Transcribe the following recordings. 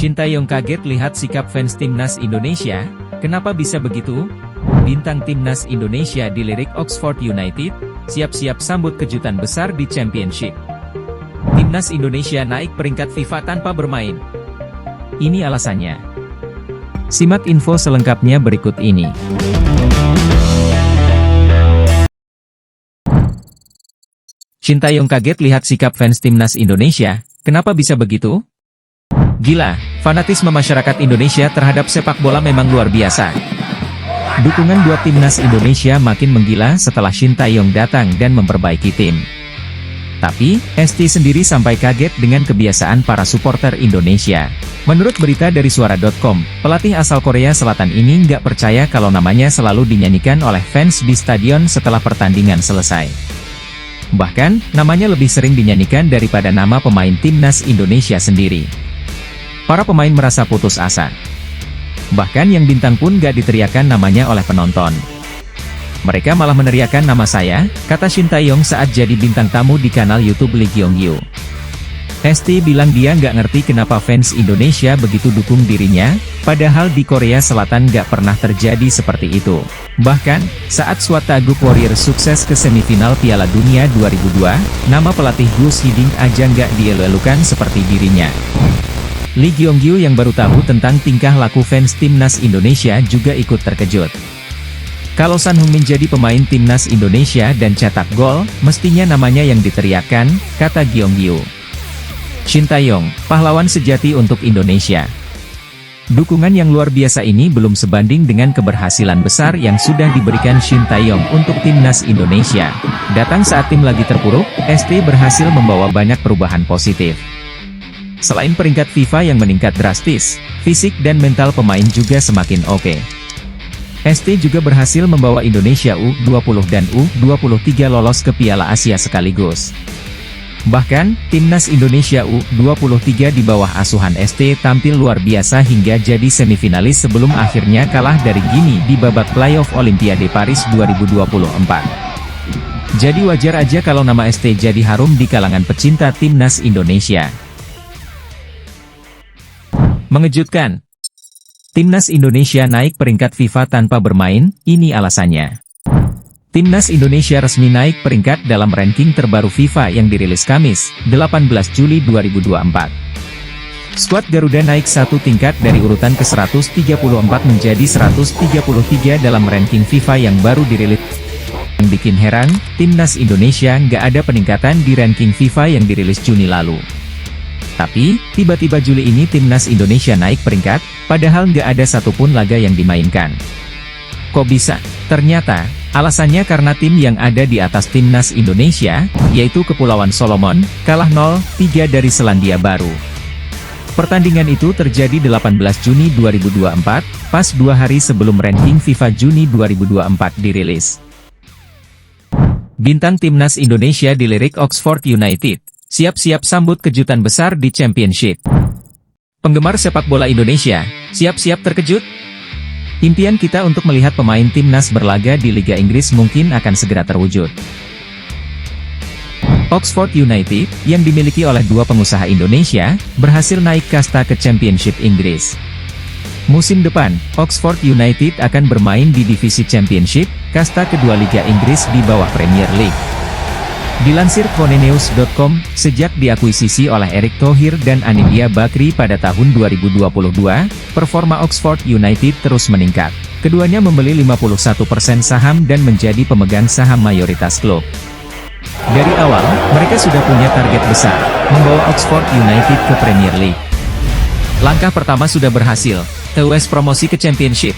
Sintayong kaget lihat sikap fans timnas Indonesia. Kenapa bisa begitu? Bintang timnas Indonesia dilirik Oxford United, siap-siap sambut kejutan besar di Championship. Timnas Indonesia naik peringkat FIFA tanpa bermain. Ini alasannya. Simak info selengkapnya berikut ini. Sintayong kaget lihat sikap fans timnas Indonesia. Kenapa bisa begitu? Gila, fanatisme masyarakat Indonesia terhadap sepak bola memang luar biasa. Dukungan buat timnas Indonesia makin menggila setelah Sintayong datang dan memperbaiki tim. Tapi, ST sendiri sampai kaget dengan kebiasaan para supporter Indonesia. Menurut berita dari suara.com, pelatih asal Korea Selatan ini nggak percaya kalau namanya selalu dinyanyikan oleh fans di stadion setelah pertandingan selesai. Bahkan, namanya lebih sering dinyanyikan daripada nama pemain timnas Indonesia sendiri. Para pemain merasa putus asa. Bahkan yang bintang pun gak diteriakan namanya oleh penonton. Mereka malah meneriakan nama saya, kata Sintayong saat jadi bintang tamu di kanal YouTube Lee Kyung-yu. ST bilang dia nggak ngerti kenapa fans Indonesia begitu dukung dirinya, padahal di Korea Selatan nggak pernah terjadi seperti itu. Bahkan, saat Swataguk Warriors sukses ke semifinal Piala Dunia 2002, nama pelatih Gus Hiding aja nggak dielu-elukan seperti dirinya. Lee Kyung-yu yang baru tahu tentang tingkah laku fans timnas Indonesia juga ikut terkejut. Kalau Son Heung-min jadi pemain timnas Indonesia dan cetak gol, mestinya namanya yang diteriakkan, kata Kyung-yu. Sintayong, pahlawan sejati untuk Indonesia. Dukungan yang luar biasa ini belum sebanding dengan keberhasilan besar yang sudah diberikan Sintayong untuk timnas Indonesia. Datang saat tim lagi terpuruk, ST berhasil membawa banyak perubahan positif. Selain peringkat FIFA yang meningkat drastis, fisik dan mental pemain juga semakin oke. ST juga berhasil membawa Indonesia U20 dan U23 lolos ke Piala Asia sekaligus. Bahkan, timnas Indonesia U23 di bawah asuhan ST tampil luar biasa hingga jadi semifinalis sebelum akhirnya kalah dari Guinea di babak playoff Olimpiade Paris 2024. Jadi wajar aja kalau nama ST jadi harum di kalangan pecinta timnas Indonesia. Mengejutkan. Timnas Indonesia naik peringkat FIFA tanpa bermain, ini alasannya. Timnas Indonesia resmi naik peringkat dalam ranking terbaru FIFA yang dirilis Kamis, 18 Juli 2024. Skuad Garuda naik satu tingkat dari urutan ke-134 menjadi 133 dalam ranking FIFA yang baru dirilis. Yang bikin heran, Timnas Indonesia nggak ada peningkatan di ranking FIFA yang dirilis Juni lalu. Tapi, tiba-tiba Juli ini Timnas Indonesia naik peringkat, padahal nggak ada satupun laga yang dimainkan. Kok bisa? Ternyata, alasannya karena tim yang ada di atas Timnas Indonesia, yaitu Kepulauan Solomon, kalah 0-3 dari Selandia Baru. Pertandingan itu terjadi 18 Juni 2024, pas 2 hari sebelum ranking FIFA Juni 2024 dirilis. Bintang Timnas Indonesia dilirik Oxford United. Siap-siap sambut kejutan besar di Championship. Penggemar sepak bola Indonesia, siap-siap terkejut? Impian kita untuk melihat pemain timnas berlaga di Liga Inggris mungkin akan segera terwujud. Oxford United, yang dimiliki oleh dua pengusaha Indonesia, berhasil naik kasta ke Championship Inggris. Musim depan, Oxford United akan bermain di divisi Championship, kasta kedua Liga Inggris di bawah Premier League. Dilansir Konenews.com, sejak diakuisisi oleh Erick Thohir dan Anindya Bakri pada tahun 2022, performa Oxford United terus meningkat. Keduanya membeli 51% saham dan menjadi pemegang saham mayoritas klub. Dari awal, mereka sudah punya target besar, membawa Oxford United ke Premier League. Langkah pertama sudah berhasil, TUS promosi ke Championship.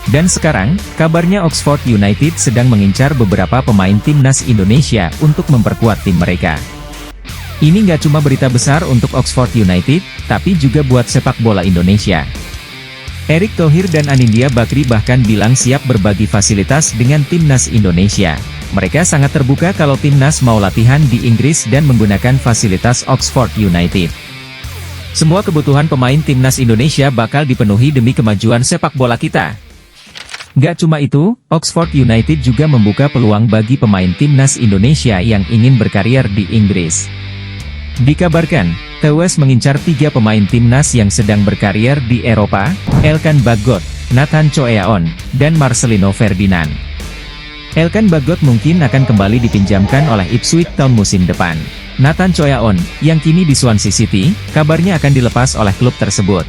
Dan sekarang, kabarnya Oxford United sedang mengincar beberapa pemain timnas Indonesia untuk memperkuat tim mereka. Ini nggak cuma berita besar untuk Oxford United, tapi juga buat sepak bola Indonesia. Erick Thohir dan Anindya Bakri bahkan bilang siap berbagi fasilitas dengan timnas Indonesia. Mereka sangat terbuka kalau timnas mau latihan di Inggris dan menggunakan fasilitas Oxford United. Semua kebutuhan pemain timnas Indonesia bakal dipenuhi demi kemajuan sepak bola kita. Gak cuma itu, Oxford United juga membuka peluang bagi pemain timnas Indonesia yang ingin berkarier di Inggris. Dikabarkan, TWS mengincar 3 pemain timnas yang sedang berkarier di Eropa, Elkan Bagot, Nathan Choeaon, dan Marcelino Ferdinand. Elkan Bagot mungkin akan kembali dipinjamkan oleh Ipswich tahun musim depan. Nathan Choeaon, yang kini di Swansea City, kabarnya akan dilepas oleh klub tersebut.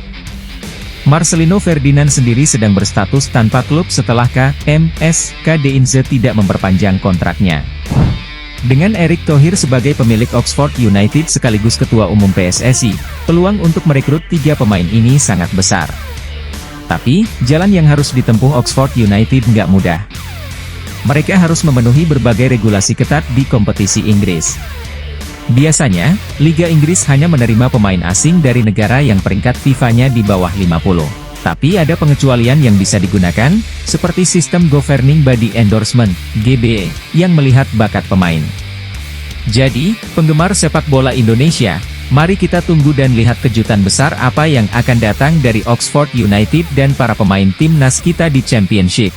Marcelino Ferdinand sendiri sedang berstatus tanpa klub setelah KMS Inze tidak memperpanjang kontraknya. Dengan Erick Thohir sebagai pemilik Oxford United sekaligus ketua umum PSSI, peluang untuk merekrut 3 pemain ini sangat besar. Tapi, jalan yang harus ditempuh Oxford United nggak mudah. Mereka harus memenuhi berbagai regulasi ketat di kompetisi Inggris. Biasanya, Liga Inggris hanya menerima pemain asing dari negara yang peringkat FIFA-nya di bawah 50. Tapi ada pengecualian yang bisa digunakan, seperti sistem Governing Body Endorsement, GBE, yang melihat bakat pemain. Jadi, penggemar sepak bola Indonesia, mari kita tunggu dan lihat kejutan besar apa yang akan datang dari Oxford United dan para pemain timnas kita di Championship.